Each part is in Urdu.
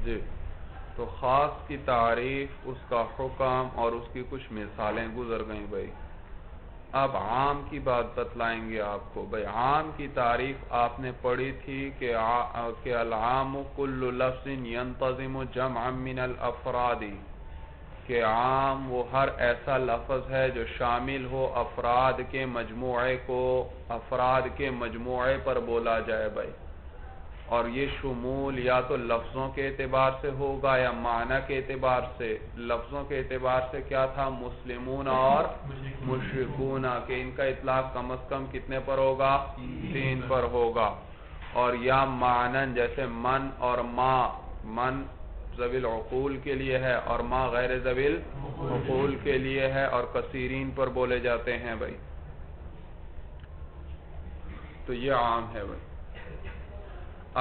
جی، تو خاص کی تعریف، اس کا حکم اور اس کی کچھ مثالیں گزر گئیں بھائی. اب عام کی بات بتلائیں گے آپ کو. بھائی عام کی تعریف آپ نے پڑھی تھی کہ العام کل لفظ ينتظم جمعا من الافراد، کہ عام وہ ہر ایسا لفظ ہے جو شامل ہو افراد کے مجموعے کو، افراد کے مجموعے پر بولا جائے بھائی. اور یہ شمول یا تو لفظوں کے اعتبار سے ہوگا یا معنی کے اعتبار سے. لفظوں کے اعتبار سے کیا تھا؟ مسلمون اور مشرکون، کہ ان کا اطلاق کم از کم کتنے پر ہوگا؟ 3 پر ہوگا. اور یا معنن جیسے من اور ما، من ذوی العقول کے لیے ہے اور ما غیر ذوی العقول کے لیے ہے، اور کثیرین پر بولے جاتے ہیں بھائی. تو یہ عام ہے بھائی.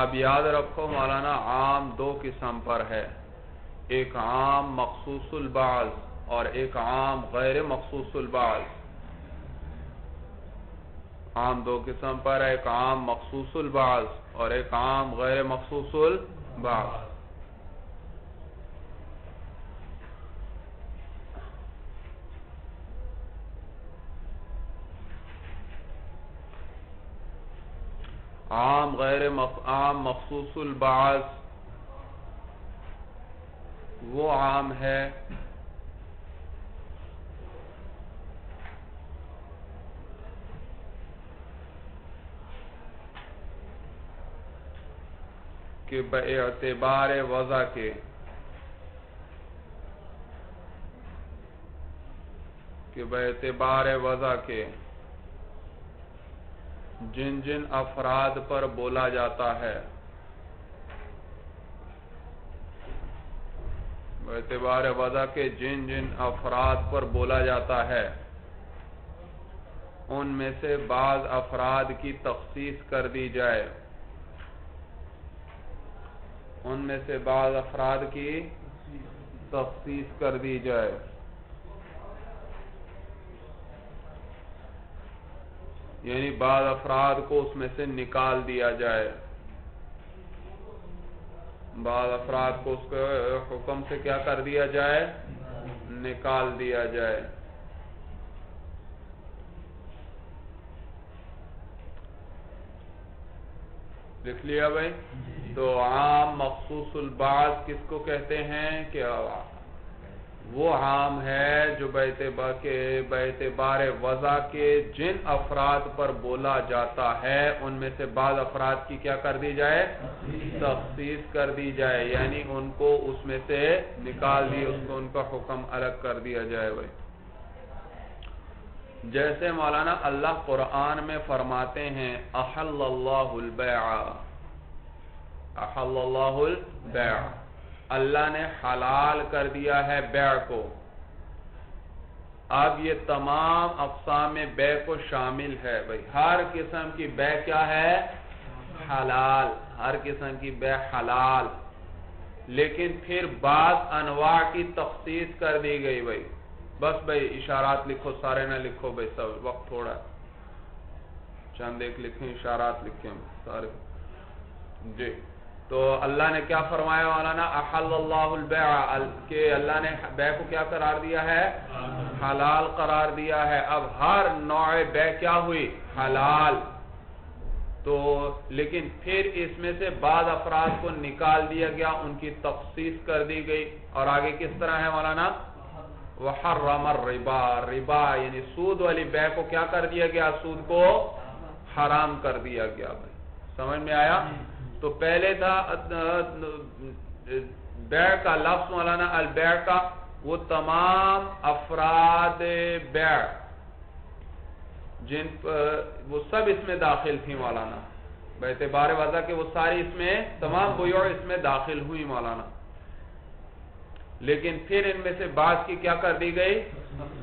اب یاد رکھو مولانا، عام 2 قسم پر ہے، ایک عام مخصوص البعض اور ایک عام غیر مخصوص البعض. عام 2 قسم پر ہے، ایک عام مخصوص البعض اور ایک عام غیر مخصوص البعض. عام مخصوص البعض وہ عام ہے کہ باعتبار وضع کے، جن جن افراد پر بولا جاتا ہے، باعتبار وضع کے جن جن افراد پر بولا جاتا ہے، ان میں سے بعض افراد کی تخصیص کر دی جائے. ان میں سے بعض افراد کی تخصیص کر دی جائے. یعنی بعض افراد کو اس میں سے نکال دیا جائے، بعض افراد کو اس کے حکم سے کیا کر دیا جائے؟ نکال دیا جائے. لکھ لیا بھائی؟ تو عام مخصوص البعض کس کو کہتے ہیں؟ کہ وہ عام ہے جو باعتبار وضع کے جن افراد پر بولا جاتا ہے ان میں سے بعض افراد کی کیا کر دی جائے؟ تخصیص کر دی جائے، یعنی ان کو اس میں سے نکال دی، ان کا حکم الگ کر دیا جائے بھائی. جیسے مولانا اللہ قرآن میں فرماتے ہیں احل اللہ البیع، احل اللہ البیع، اللہ نے حلال کر دیا ہے بیع کو. اب یہ تمام اقسام بیع کو شامل ہے بھائی. ہر قسم کی بیع کیا ہے؟ حلال. ہر قسم کی بیع حلال. لیکن پھر بعض انواع کی تخصیص کر دی گئی بھائی. بس بھائی اشارات لکھو، سارے نہ لکھو بھائی، سب وقت تھوڑا ہے، چند ایک لکھیں، اشارات لکھیں سارے. جی، تو اللہ نے کیا فرمایا مولانا؟ احل اللہ البیع، کہ اللہ نے بیع کو کیا قرار دیا ہے؟ حلال قرار دیا ہے. اب ہر نوع بیع کیا ہوئی؟ حلال. تو لیکن پھر اس میں سے بعض افراد کو نکال دیا گیا، ان کی تخصیص کر دی گئی. اور آگے کس طرح ہے مولانا؟ وحرم الربا، ربا یعنی سود والی بیع کو کیا کر دیا گیا؟ سود کو حرام کر دیا گیا بھائی. سمجھ میں آیا؟ تو پہلے تھا بیع کا لفظ مولانا، البیع کا، وہ تمام افراد بیع جن وہ سب اس میں داخل تھی مولانا، باعتبار وضع کہ وہ ساری اس میں تمام بیع اس میں داخل ہوئی مولانا. لیکن پھر ان میں سے بعض کی کیا کر دی گئی؟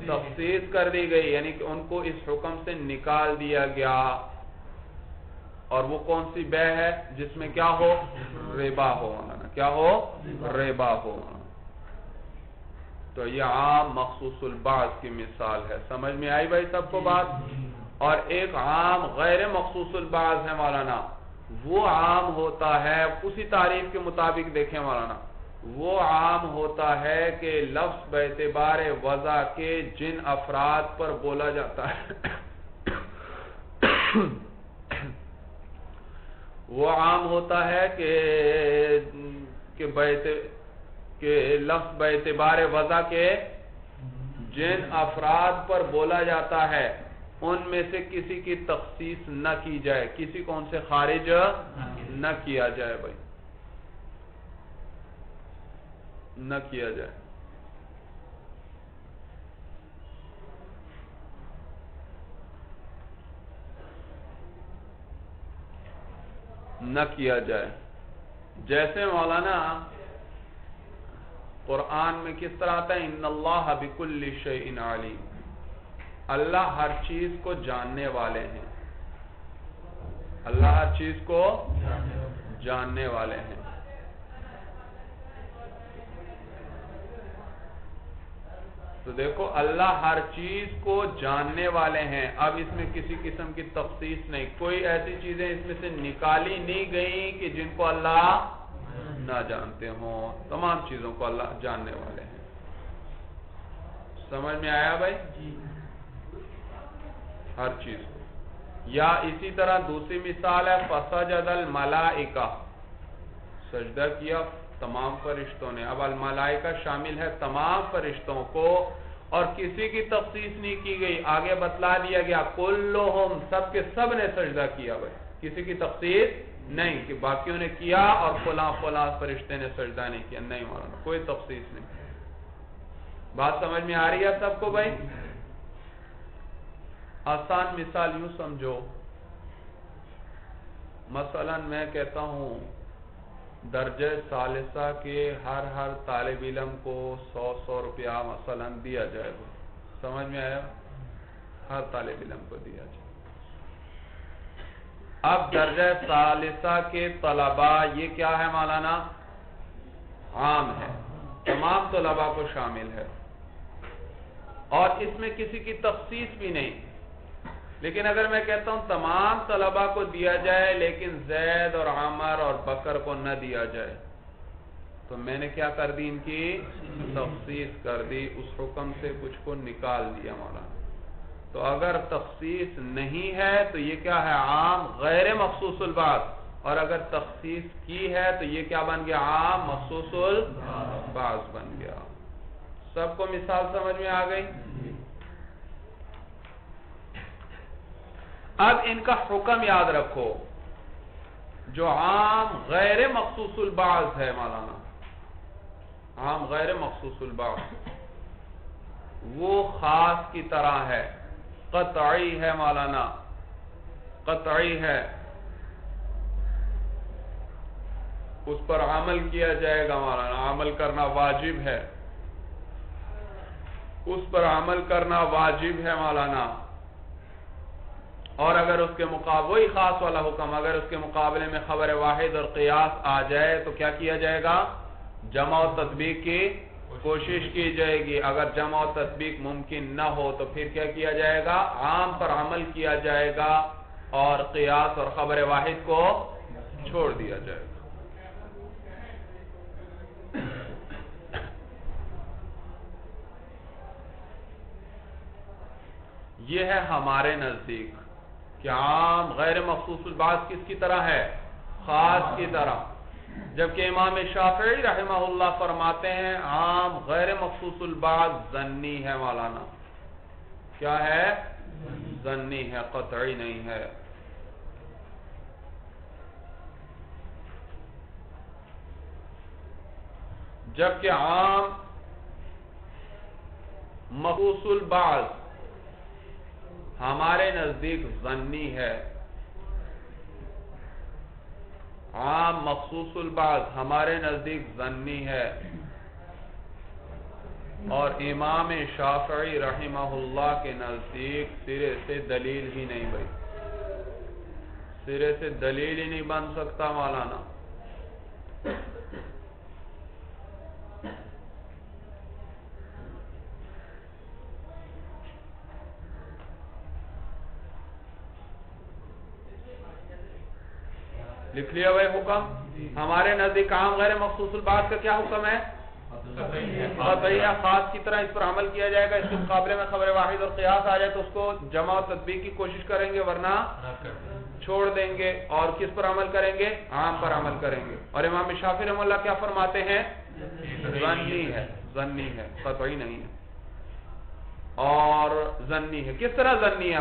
تخصیص کر دی گئی، یعنی کہ ان کو اس حکم سے نکال دیا گیا. اور وہ کون سی بیع ہے؟ جس میں کیا ہو؟ ربا ہو مولانا. کیا ہو؟ ربا ہو. تو یہ عام مخصوص البعض کی مثال ہے. سمجھ میں آئی بھائی سب کو بات؟ اور ایک عام غیر مخصوص البعض ہے مولانا، وہ عام ہوتا ہے اسی تعریف کے مطابق، دیکھیں مولانا، وہ عام ہوتا ہے کہ لفظ باعتبار وضع کے جن افراد پر بولا جاتا ہے وہ عام ہوتا ہے کہ لفظ باعتبار وضع کے جن افراد پر بولا جاتا ہے ان میں سے کسی کی تخصیص نہ کی جائے، کسی کو ان سے خارج نہ کیا جائے، بھائی نہ کیا جائے۔ نہ کیا جائے، جیسے مولانا قرآن میں کس طرح آتا ہے، ان اللہ بکل شیء علیم، اللہ ہر چیز کو جاننے والے ہیں، اللہ ہر چیز کو جاننے والے ہیں۔ تو دیکھو اللہ ہر چیز کو جاننے والے ہیں، اب اس میں کسی قسم کی تخصیص نہیں، کوئی ایسی چیزیں اس میں سے نکالی نہیں گئی کہ جن کو اللہ نہ جانتے ہوں، تمام چیزوں کو اللہ جاننے والے ہیں۔ سمجھ میں آیا بھائی؟ ہر چیز کو۔ یا اسی طرح دوسری مثال ہے فسجد الملائکہ، سجدہ کیا تمام فرشتوں نے، اب الملائکہ شامل ہے تمام فرشتوں کو، اور کسی کی تخصیص نہیں کی گئی، آگے بتلا دیا گیا کلہم، سب کے سب نے سجدہ کیا، بھائی کسی کی تخصیص نہیں کہ باقیوں نے کیا اور فلاں فلاں فرشتے نے سجدہ نہیں کیا، نہیں مولانا کوئی تخصیص نہیں۔ بات سمجھ میں آ رہی ہے سب کو بھائی؟ آسان مثال یوں سمجھو، مثلا میں کہتا ہوں درجہ ثالثہ کے ہر طالب علم کو 100 روپیہ مثلا دیا جائے گا، سمجھ میں آیا؟ ہر طالب علم کو دیا جائے۔ اب درجہ ثالثہ کے طلباء یہ کیا ہے مولانا؟ عام ہے، تمام طلباء کو شامل ہے، اور اس میں کسی کی تخصیص بھی نہیں۔ لیکن اگر میں کہتا ہوں تمام طلباء کو دیا جائے لیکن زید اور عمر اور بکر کو نہ دیا جائے، تو میں نے کیا کر دی؟ ان کی تخصیص کر دی، اس حکم سے کچھ کو نکال دیا مولانا۔ تو اگر تخصیص نہیں ہے تو یہ کیا ہے؟ عام غیر مخصوص البعض، اور اگر تخصیص کی ہے تو یہ کیا بن گیا؟ عام مخصوص البعض بن گیا۔ سب کو مثال سمجھ میں آ گئی؟ اب ان کا حکم یاد رکھو، جو عام غیر مخصوص البعض ہے مولانا، عام غیر مخصوص البعض، وہ خاص کی طرح ہے، قطعی ہے مولانا، قطعی ہے، اس پر عمل کیا جائے گا مولانا، عمل کرنا واجب ہے، اس پر عمل کرنا واجب ہے مولانا۔ اور اگر اس کے مقابلے وہی خاص والا حکم، اگر اس کے مقابلے میں خبر واحد اور قیاس آ جائے تو کیا کیا جائے گا؟ جمع و تطبیق کی کوشش کی جائے گی، اگر جمع و تطبیق ممکن نہ ہو تو پھر کیا کیا جائے گا؟ عام پر عمل کیا جائے گا اور قیاس اور خبر واحد کو چھوڑ دیا جائے گا۔ یہ ہے ہمارے نزدیک کہ عام غیر مخصوص البعض کس کی طرح ہے؟ خاص کی طرح، جبکہ امام شافعی رحمہ اللہ فرماتے ہیں عام غیر مخصوص البعض ظنی ہے مولانا، کیا ہے؟ ظنی ہے، قطعی نہیں ہے۔ جبکہ عام مخصوص البعض ہمارے نزدیک ظنی ہے، عام مخصوص البعض ہمارے نزدیک ظنی ہے، اور امام شافعی رحمہ اللہ کے نزدیک سرے سے دلیل ہی نہیں بھائی، سرے سے دلیل ہی نہیں بن سکتا مولانا۔ لکھ لیا بھائی حکم. ہمارے نزدیک عام غیر مخصوص البعض کا کیا حکم ہے؟ قطعی خاص کی طرح اس پر عمل کیا جائے گا. اس کے مقابلے میں خبر واحد اور قیاس آ جائے تو اس کو جمع و تطبیق کی کوشش کریں گے ورنہ چھوڑ دیں گے. اور کس پر عمل کریں گے؟ عام پر عمل کریں گے. اور امام شافعی رحمہ اللہ کیا فرماتے ہیں؟ ظنی ہے، ظنی ہے، قطعی نہیں ہے. اور ظنی ہے. کس طرح ظنی ہے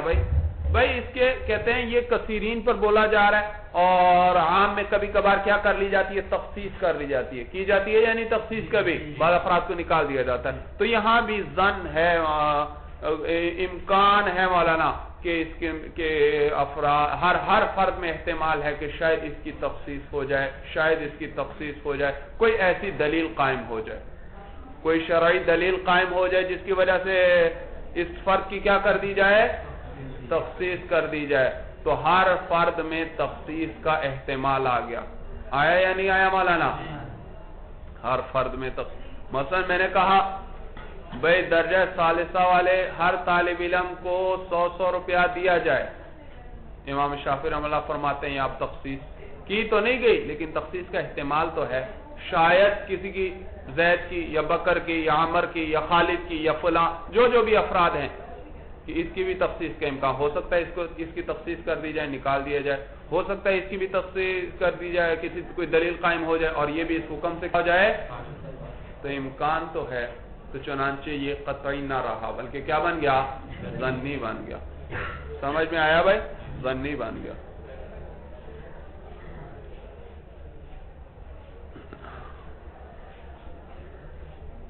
بھائی اس کے کہتے ہیں یہ کثیرین پر بولا جا رہا ہے اور عام میں کبھی کبھار کیا کر لی جاتی ہے؟ تخصیص کر لی جاتی ہے. کی جاتی ہے یعنی تخصیص کبھی بعض افراد کو نکال دیا جاتا ہے. تو یہاں بھی ظن ہے، امکان ہے مولانا کہ اس کے افراد ہر فرد میں احتمال ہے کہ شاید اس کی تخصیص ہو جائے، شاید اس کی تخصیص ہو جائے. کوئی ایسی دلیل قائم ہو جائے، کوئی شرعی دلیل قائم ہو جائے جس کی وجہ سے اس فرد کی کیا کر دی جائے؟ تخصیص کر دی جائے. تو ہر فرد میں تخصیص کا احتمال آ گیا. آیا یا نہیں آیا مولانا؟ ہر فرد میں مثلا میں نے کہا بھائی درجہ ثالثہ والے ہر طالب علم کو 100 روپیہ دیا جائے. امام شافعی رحمہ اللہ فرماتے ہیں آپ تخصیص کی تو نہیں گئی لیکن تخصیص کا احتمال تو ہے. شاید کسی کی زید کی یا بکر کی یا عمر کی یا خالد کی یا فلاں جو بھی افراد ہیں کہ اس کی بھی تخصیص کا امکان ہو سکتا ہے. اس کی تخصیص کر دی جائے، نکال دیا جائے. ہو سکتا ہے اس کی بھی تخصیص کر دی جائے، کسی کوئی دلیل قائم ہو جائے اور یہ بھی اس حکم سے ہو جائے. تو امکان تو ہے. تو چنانچہ یہ قطعی نہ رہا بلکہ کیا بن گیا؟ ظنی بن گیا. سمجھ میں آیا بھائی؟ ظنی بن گیا.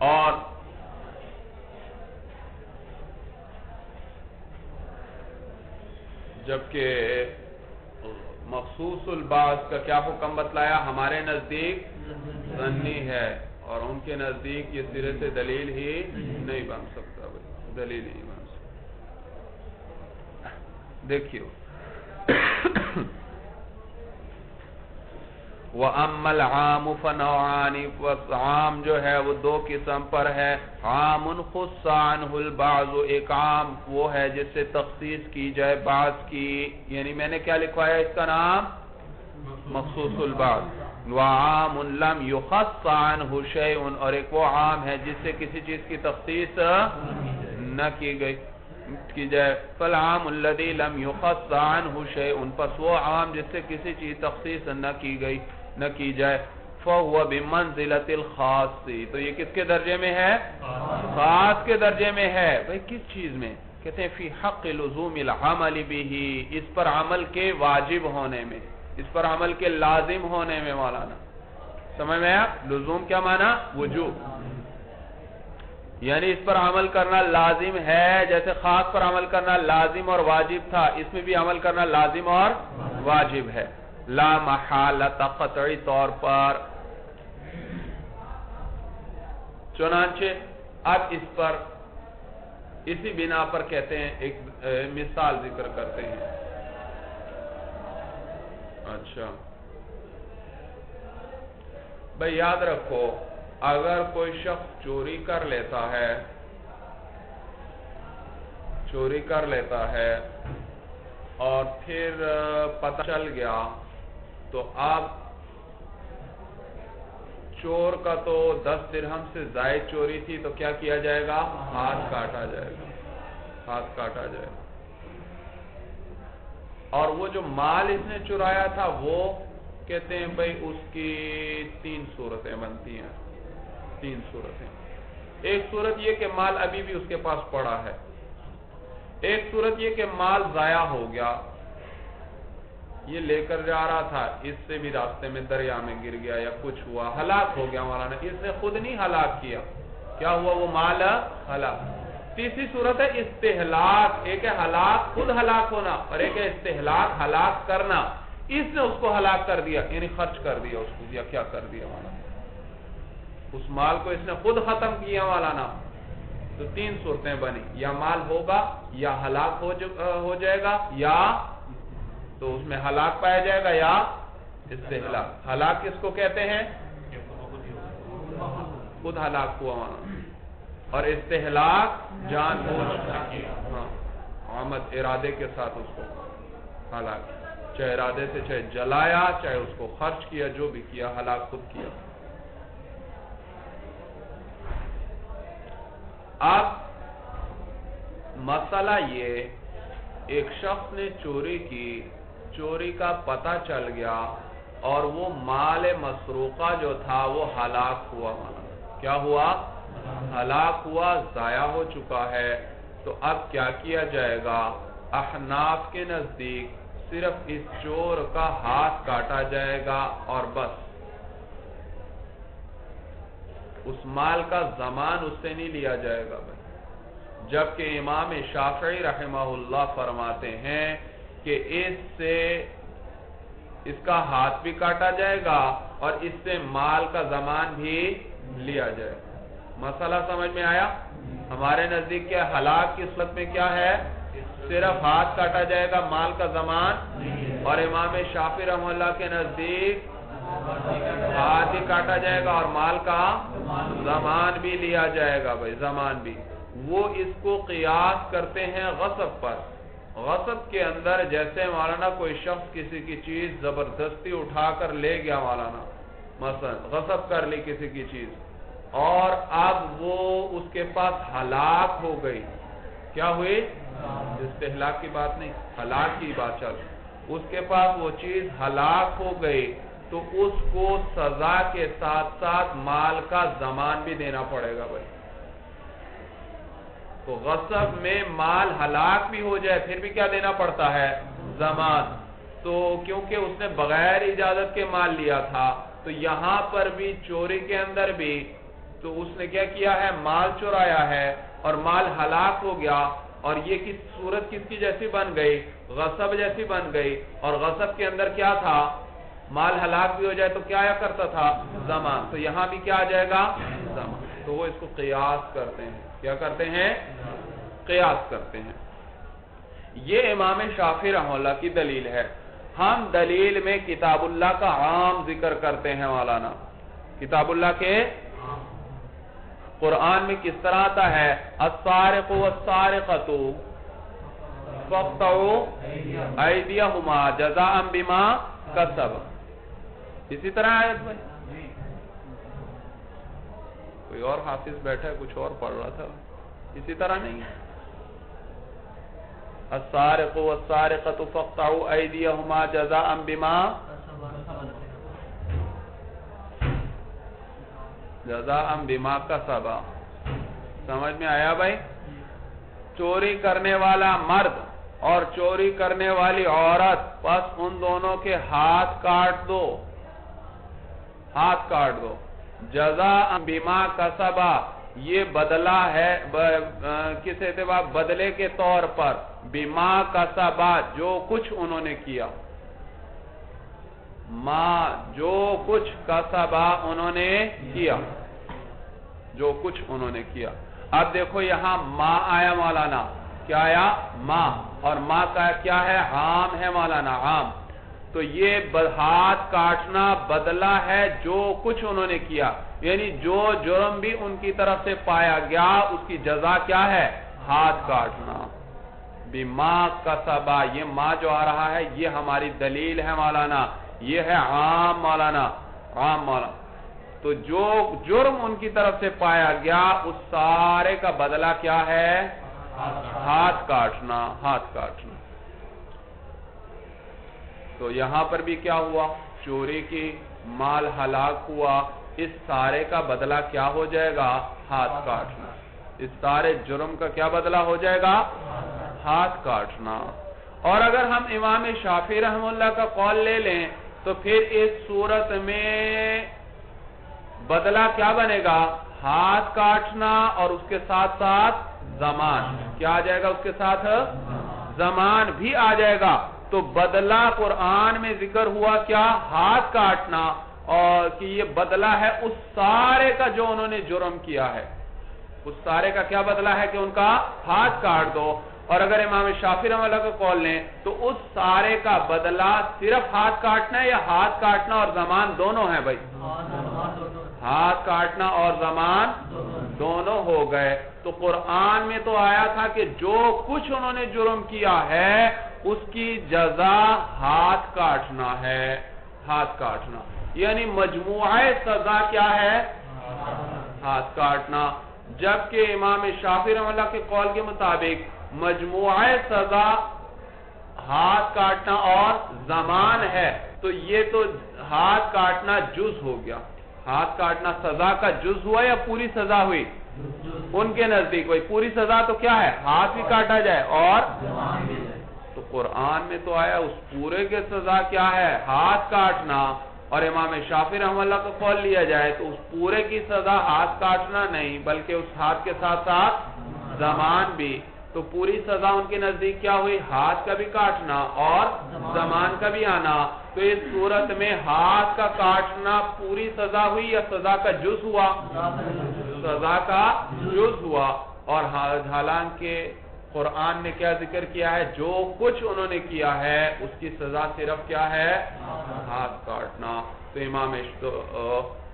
اور جبکہ مخصوص البعض کا کیا حکم بتلایا؟ ہمارے نزدیک ظنی ہے اور ان کے نزدیک یہ سرے سے دلیل ہی نہیں بن سکتا بھائی، دلیل ہی نہیں بن سکتا. دیکھیو وَأَمَّا الْعَامُ فَنَوْعَانِ، عام جو ہے وہ دو قسم پر ہے. عام خُصَّ عَنْهُ الْبَعْضُ، ایک عام وہ ہے جس سے تخصیص کی جائے بعض کی. یعنی میں نے کیا لکھوایا اس کا نام؟ مخصوص البعض. وَعَامٌ لَمْ يُخَصَّ عَنْهُ شَيْءٌ، اور ایک وہ عام ہے جس سے کسی چیز کی تخصیص نہ کی جائے. فالعام الذي لم يخص عنه شيء، پس وہ عام جس سے کسی چیز تخصیص نہ کی جائے. فهو بمنزلة الخاص، تو یہ کس کے درجے میں ہے؟ خاص کے درجے میں ہے. بھئی کس چیز میں؟ کہتے ہیں فی حق لزوم العمل به، اس پر عمل کے واجب ہونے میں، اس پر عمل کے لازم ہونے میں. مولانا سمجھ میں آیا؟ لزوم کیا معنی؟ وجوب. یعنی اس پر عمل کرنا لازم ہے. جیسے خاص پر عمل کرنا لازم اور واجب تھا، اس میں بھی عمل کرنا لازم اور واجب ہے. لا محالۃ، قطعی طور پر. چنانچہ اب اس پر اسی بنا پر کہتے ہیں ایک مثال ذکر کرتے ہیں. اچھا بھئی یاد رکھو، اگر کوئی شخص چوری کر لیتا ہے اور پھر پتہ چل گیا تو اب چور کا تو 10 درہم سے زائد چوری تھی تو کیا کیا جائے گا؟ ہاتھ کاٹا جائے گا. اور وہ جو مال اس نے چرایا تھا وہ کہتے ہیں بھئی اس کی 3 صورتیں بنتی ہیں. 3 صورتیں. ایک صورت یہ کہ مال ابھی بھی اس کے پاس پڑا ہے. ایک صورت یہ کہ مال ضائع ہو گیا، یہ لے کر جا رہا تھا، اس سے بھی راستے میں دریا میں گر گیا یا کچھ ہوا، ہلاک ہو گیا. مولانا اس نے خود نہیں ہلاک کیا، کیا ہوا؟ وہ مال ہلاک. تیسری صورت ہے استہلاک. ایک ہے ہلاک، خود ہلاک ہونا، اور ایک ہے استہلاک، ہلاک کرنا. اس نے اس کو ہلاک کر دیا یعنی خرچ کر دیا اس کو، یا کیا کر دیا مولانا؟ اس مال کو اس نے خود ختم کیا مولانا. تو 3 صورتیں بنی، یا مال ہوگا یا ہلاک ہو جائے گا، یا تو اس میں ہلاک پایا جائے گا یا استہلاک. ہلاک کس کو کہتے ہیں؟ خود ہلاک ہوا مولانا. اور استہلاک جان بوجھ عمد ارادے کے ساتھ اس کو ہلاک. چاہے ارادے سے، چاہے جلایا، چاہے اس کو خرچ کیا، جو بھی کیا ہلاک خود کیا۔ اب مسئلہ یہ، ایک شخص نے چوری کی، چوری کا پتہ چل گیا اور وہ مال مسروقہ جو تھا وہ ہلاک ہوا، کیا ہوا؟ ہلاک ہوا، ضائع ہو چکا ہے۔ تو اب کیا کیا جائے گا؟ احناف کے نزدیک صرف اس چور کا ہاتھ کاٹا جائے گا اور بس، اس مال کا ضمان اس سے نہیں لیا جائے گا بھائی۔ جبکہ امام شافعی رحمہ اللہ فرماتے ہیں کہ اس کا ہاتھ بھی کاٹا جائے گا اور اس سے مال کا ضمان بھی لیا جائے گا۔ مسئلہ سمجھ میں آیا؟ ہمارے نزدیک کیا ہلاک کی صورت میں کیا ہے؟ صرف ہاتھ کاٹا جائے گا، مال کا ضمان، اور امام شافعی رحمہ اللہ کے نزدیک ہاتھ ہی کاٹا جائے گا اور مال کا ضمان بھی لیا جائے گا بھائی، ضمان بھی۔ وہ اس کو قیاس کرتے ہیں غصب پر۔ غصب کے اندر جیسے مولانا کوئی شخص کسی کی چیز زبردستی اٹھا کر لے گیا، مولانا مثلا غصب کر لی کسی کی چیز، اور اب وہ اس کے پاس ہلاک ہو گئی، کیا ہوئی؟ استہلاک کی بات نہیں، ہلاک کی بات چل، اس کے پاس وہ چیز ہلاک ہو گئی، تو اس کو سزا کے ساتھ ساتھ مال کا ضمان بھی دینا پڑے گا بھائی۔ تو غصب میں مال ہلاک بھی ہو جائے پھر بھی کیا دینا پڑتا ہے؟ ضمان۔ تو کیونکہ اس نے بغیر اجازت کے مال لیا تھا، تو یہاں پر بھی چوری کے اندر بھی تو اس نے کیا کیا ہے؟ مال چرایا ہے اور مال ہلاک ہو گیا، اور یہ صورت کس کی جیسی بن گئی؟ غصب جیسی بن گئی۔ اور غصب کے اندر کیا تھا؟ مال ہلاک بھی ہو جائے تو کیا کرتا تھا؟ ضمان۔ تو یہاں بھی کیا آ جائے گا؟ ضمان۔ تو وہ اس کو قیاس کرتے ہیں، کیا کرتے ہیں؟ قیاس کرتے ہیں۔ یہ امام شافعی رحمہ اللہ کی دلیل ہے۔ ہم دلیل میں کتاب اللہ کا عام ذکر کرتے ہیں مولانا۔ کتاب اللہ کے قرآن میں کس طرح آتا ہے؟ السارق والسارقۃ فاقطعوا ایدیہما جزاء بما کسبا، اسی طرح آیت میں کوئی اور حافظ بیٹھا ہے کچھ اور پڑھ رہا تھا، اسی طرح نہیں؟ السارق والسارقۃ فاقطعوا ایدیہما جزاء بما کسبا۔ سمجھ میں آیا بھائی؟ چوری کرنے والا مرد اور چوری کرنے والی عورت، پس ان دونوں کے ہاتھ کاٹ دو، ہاتھ کاٹ دو۔ جزاء بما کسبا، یہ بدلہ ہے کس اعتبار؟ بدلے کے طور پر، بما کسبا، جو کچھ انہوں نے کیا، جو کچھ کسبا انہوں نے کیا، جو کچھ انہوں نے کیا۔ اب دیکھو یہاں ما آیا مولانا، کیا آیا؟ ما، اور ما کا کیا ہے؟ عام ہے مولانا، عام۔ تو یہ ہاتھ کاٹنا بدلہ ہے جو کچھ انہوں نے کیا، یعنی جو جرم بھی ان کی طرف سے پایا گیا اس کی جزا کیا ہے؟ ہاتھ کاٹنا۔ بما کسبا، یہ ما جو آ رہا ہے یہ ہماری دلیل ہے مولانا، یہ ہے عام مولانا، عام مولانا۔ تو جو جرم ان کی طرف سے پایا گیا اس سارے کا بدلہ کیا ہے؟ ہاتھ کاٹنا، ہاتھ کاٹنا۔ تو یہاں پر بھی کیا ہوا؟ چوری کی، مال ہلاک ہوا، اس سارے کا بدلہ کیا ہو جائے گا؟ ہاتھ کاٹنا۔ اس سارے جرم کا کیا بدلہ ہو جائے گا؟ ہاتھ کاٹنا۔ اور اگر ہم امام شافعی رحمہ اللہ کا قول لے لیں تو پھر اس صورت میں بدلہ کیا بنے گا؟ ہاتھ کاٹنا اور اس کے ساتھ ساتھ ضمان۔ کیا آ جائے گا اس کے ساتھ؟ ضمان بھی آ جائے گا۔ تو بدلہ قرآن میں ذکر ہوا کیا؟ ہاتھ کاٹنا، اور کہ یہ بدلہ ہے اس سارے کا جو انہوں نے جرم کیا ہے، اس سارے کا کیا بدلہ ہے کہ ان کا ہاتھ کاٹ دو۔ اور اگر امام شافعی رحمہ اللہ کا قول لیں تو اس سارے کا بدلہ صرف ہاتھ کاٹنا ہے یا ہاتھ کاٹنا اور ضمان دونوں ہیں بھائی؟ ہاتھ کاٹنا اور ضمان دونوں ہو گئے۔ تو قرآن میں تو آیا تھا کہ جو کچھ انہوں نے جرم کیا ہے اس کی جزا ہاتھ کاٹنا ہے، ہاتھ کاٹنا، یعنی مجموعہ سزا کیا ہے؟ ہاتھ کاٹنا۔ جبکہ امام شافعی رحمہ اللہ کے قول کے مطابق مجموعہ سزا ہاتھ کاٹنا اور زمان ہے، تو یہ تو ہاتھ کاٹنا جز ہو گیا۔ ہاتھ کاٹنا سزا کا جز ہوا یا پوری سزا ہوئی؟ ان کے نزدیک ہوئی پوری سزا تو کیا ہے؟ ہاتھ بھی کاٹا جائے اور تو قرآن میں تو آیا اس پورے کے سزا کیا ہے؟ ہاتھ کاٹنا، اور امام شافعی رحمہ اللہ کا قول لیا جائے تو اس پورے کی سزا ہاتھ کاٹنا نہیں بلکہ اس ہاتھ کے ساتھ ساتھ زمان بھی، تو پوری سزا ان کے نزدیک کیا ہوئی؟ ہاتھ کا بھی کاٹنا اور زمان کا بھی آنا۔ تو اس صورت میں ہاتھ کا کاٹنا پوری سزا ہوئی یا سزا کا جز ہوا؟ سزا کا جز ہوا۔ اور حالانکہ قرآن نے کیا ذکر کیا ہے؟ جو کچھ انہوں نے کیا ہے اس کی سزا صرف کیا ہے؟ ہاتھ کاٹنا۔ تو امام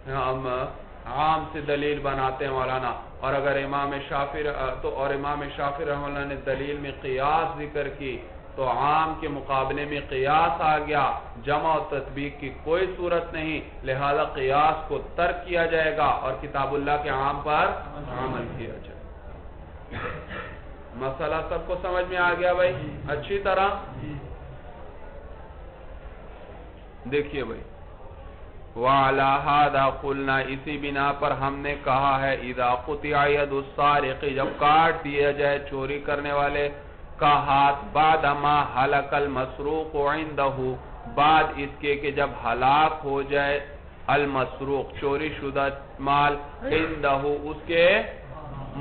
ہم عام سے دلیل بناتے ہیں مولانا، اور اگر امام شافعی رحمہ اللہ نے دلیل میں قیاس ذکر کی تو عام کے مقابلے میں قیاس آ گیا، جمع و تطبیق کی کوئی صورت نہیں، لہذا قیاس کو ترک کیا جائے گا اور کتاب اللہ کے عام پر عمل کیا جائے گا۔ مسئلہ سب کو سمجھ میں آ گیا بھائی اچھی طرح؟ دیکھیے بھائی، وَعَلَى هَذَا قُلْنَا، اسی بنا پر ہم نے کہا ہے، اِذَا قُطِعَ يَدُ السَّارِقِ، جب کاٹ دیا جائے چوری کرنے والے کا ہاتھ، بعد ما ہلک المسروق عندہ، بعد اس کے کہ جب ہلاک ہو جائے المسروق چوری شدہ مال، عندہ اس کے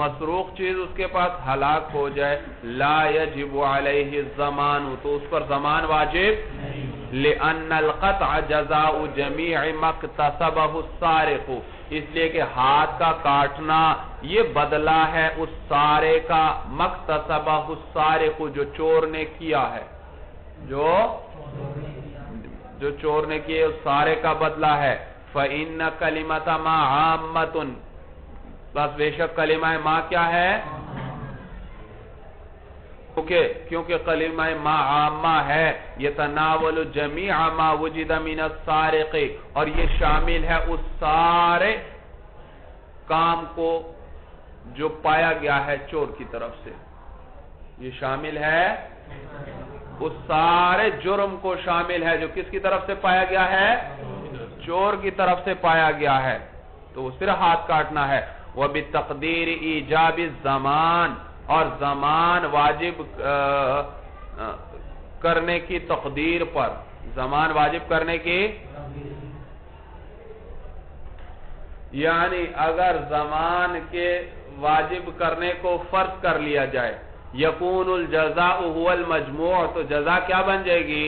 مسروق چیز اس کے پاس ہلاک ہو جائے، لا یجب علیہ الزمان، تو اس پر زمان واجب، لأن القطع جزاء جمیع ما اکتسبہ السارق، اس لیے کہ ہاتھ کا کاٹنا یہ بدلہ ہے اس سارے کا، مکتسبہ السارق، جو چور نے کیا ہے، جو چور نے کیا اس سارے کا بدلہ ہے۔ فإن کلمۃ ما عامۃ، بس بے شک کلمہ ما کیا ہے؟ کیونکہ کلمہ ما عامہ ہے، یتناول جمیع ما وجد من السارق، اور یہ شامل ہے اس سارے کام کو جو پایا گیا ہے چور کی طرف سے، یہ شامل ہے اس سارے جرم کو شامل ہے جو کس کی طرف سے پایا گیا ہے؟ چور کی طرف سے پایا گیا ہے، تو اس پر ہاتھ کاٹنا ہے۔ وَبِتَقْدِيرِ إِيجَابِ الزَّمَانِ، اور زمان واجب کرنے کی تقدیر پر، زمان واجب کرنے کی، یعنی اگر زمان کے واجب کرنے کو فرض کر لیا جائے، یکون الجزاء هو المجموع، تو جزا کیا بن جائے گی؟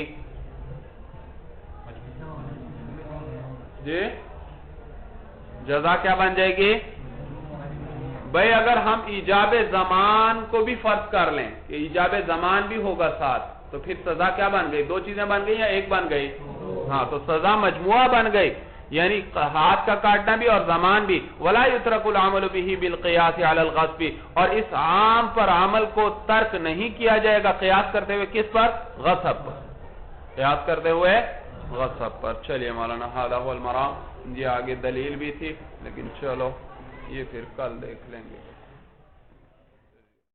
جی جزا کیا بن جائے گی؟ بھئی اگر ہم ایجاب زمان کو بھی فرض کر لیں کہ ایجاب زمان بھی ہوگا ساتھ، تو پھر سزا کیا بن گئی؟ دو چیزیں بن گئی یا ایک بن گئی؟ ہاں، تو سزا مجموعہ بن گئی، یعنی ہاتھ کا کاٹنا بھی اور زمان بھی۔ وَلَا يُتْرَكُ الْعَمَلُ بِهِ بِالْقِيَاسِ عَلَى الْغَصْبِ، اور اس عام پر عمل کو ترک نہیں کیا جائے گا قیاس کرتے ہوئے کس پر؟ غصب پر، قیاس کرتے ہوئے غصب پر۔ چلیے مولانا هذا هو المرام، یہ آگے دلیل بھی تھی لیکن چلو یہ پھر کل دیکھ لیں گے۔